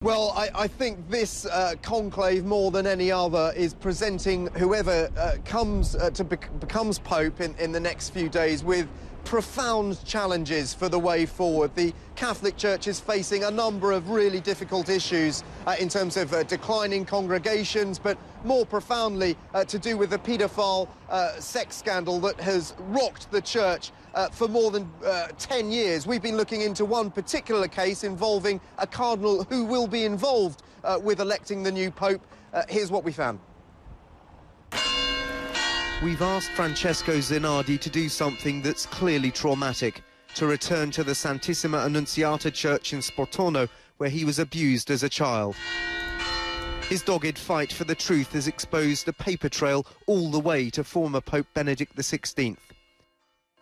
Well, I think this conclave, more than any other, is presenting whoever becomes Pope in the next few days with profound challenges for the way forward. The Catholic Church is facing a number of really difficult issues in terms of declining congregations, but more profoundly to do with the paedophile sex scandal that has rocked the Church for more than 10 years. We've been looking into one particular case involving a cardinal who will be involved with electing the new Pope. Here's what we found. We've asked Francesco Zenardi to do something that's clearly traumatic, to return to the Santissima Annunziata Church in Sportono, where he was abused as a child. His dogged fight for the truth has exposed a paper trail all the way to former Pope Benedict XVI.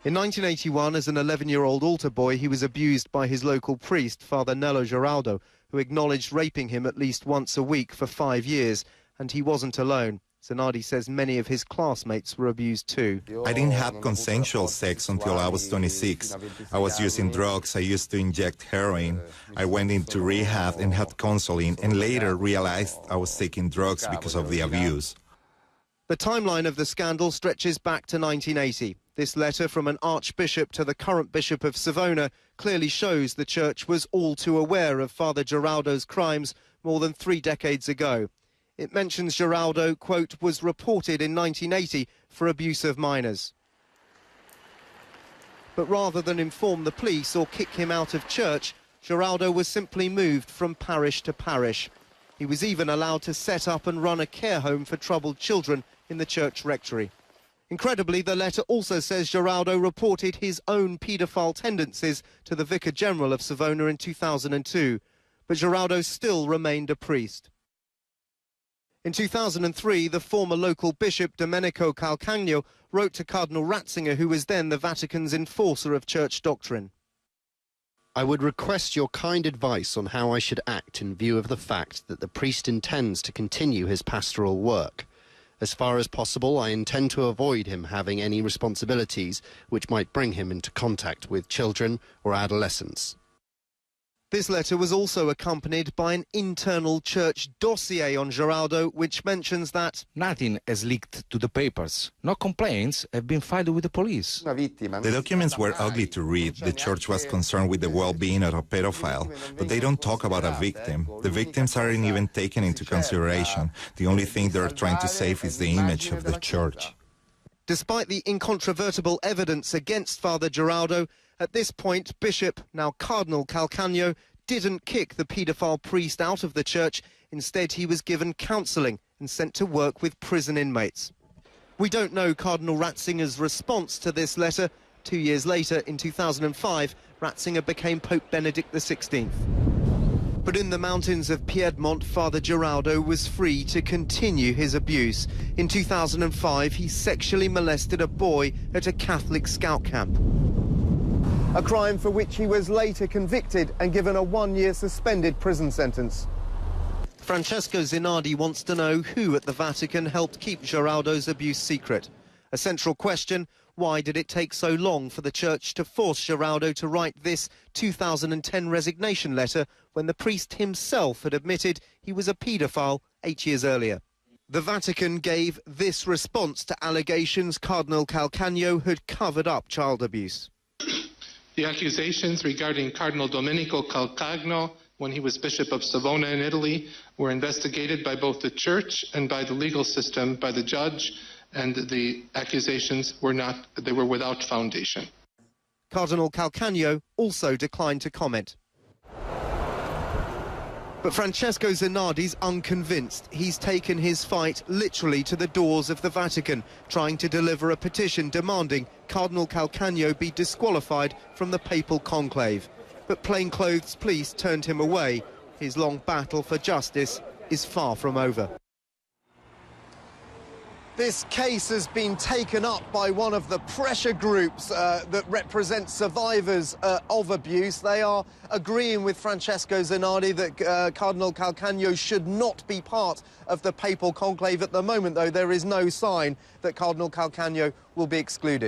In 1981, as an 11-year-old altar boy, he was abused by his local priest, Father Nello Giraldo, who acknowledged raping him at least once a week for 5 years, and he wasn't alone. Zenardi says many of his classmates were abused too. I didn't have consensual sex until I was 26. I was using drugs. I used to inject heroin. I went into rehab and had counseling, and later realized I was taking drugs because of the abuse. The timeline of the scandal stretches back to 1980. This letter from an archbishop to the current bishop of Savona clearly shows the church was all too aware of Father Giraldo's crimes more than 3 decades ago. It mentions Giraldo, quote, was reported in 1980 for abuse of minors. But rather than inform the police or kick him out of church, Giraldo was simply moved from parish to parish. He was even allowed to set up and run a care home for troubled children in the church rectory. Incredibly, the letter also says Giraldo reported his own paedophile tendencies to the Vicar General of Savona in 2002, but Giraldo still remained a priest. In 2003, the former local bishop Domenico Calcagno wrote to Cardinal Ratzinger, who was then the Vatican's enforcer of church doctrine. I would request your kind advice on how I should act in view of the fact that the priest intends to continue his pastoral work. As far as possible, I intend to avoid him having any responsibilities which might bring him into contact with children or adolescents. This letter was also accompanied by an internal church dossier on Giraldo, which mentions that nothing has leaked to the papers. No complaints have been filed with the police. The documents were ugly to read. The church was concerned with the well-being of a pedophile, but they don't talk about a victim. The victims aren't even taken into consideration. The only thing they're trying to save is the image of the church. Despite the incontrovertible evidence against Father Giraldo, at this point, Bishop, now Cardinal Calcagno, didn't kick the paedophile priest out of the church. Instead, he was given counselling and sent to work with prison inmates. We don't know Cardinal Ratzinger's response to this letter. 2 years later, in 2005, Ratzinger became Pope Benedict XVI. But in the mountains of Piedmont, Father Giraldo was free to continue his abuse. In 2005, he sexually molested a boy at a Catholic scout camp. A crime for which he was later convicted and given a 1-year suspended prison sentence. Francesco Zenardi wants to know who at the Vatican helped keep Giraldo's abuse secret. A central question: why did it take so long for the church to force Giraldo to write this 2010 resignation letter when the priest himself had admitted he was a paedophile 8 years earlier? The Vatican gave this response to allegations Cardinal Calcagno had covered up child abuse. The accusations regarding Cardinal Domenico Calcagno, when he was Bishop of Savona in Italy, were investigated by both the Church and by the legal system, by the judge, and the accusations were without foundation. Cardinal Calcagno also declined to comment. But Francesco Zenardi's unconvinced. He's taken his fight literally to the doors of the Vatican, trying to deliver a petition demanding Cardinal Calcagno be disqualified from the papal conclave. But plainclothes police turned him away. His long battle for justice is far from over. This case has been taken up by one of the pressure groups that represent survivors of abuse. They are agreeing with Francesco Zenardi that Cardinal Calcagno should not be part of the papal conclave. At the moment, though, there is no sign that Cardinal Calcagno will be excluded.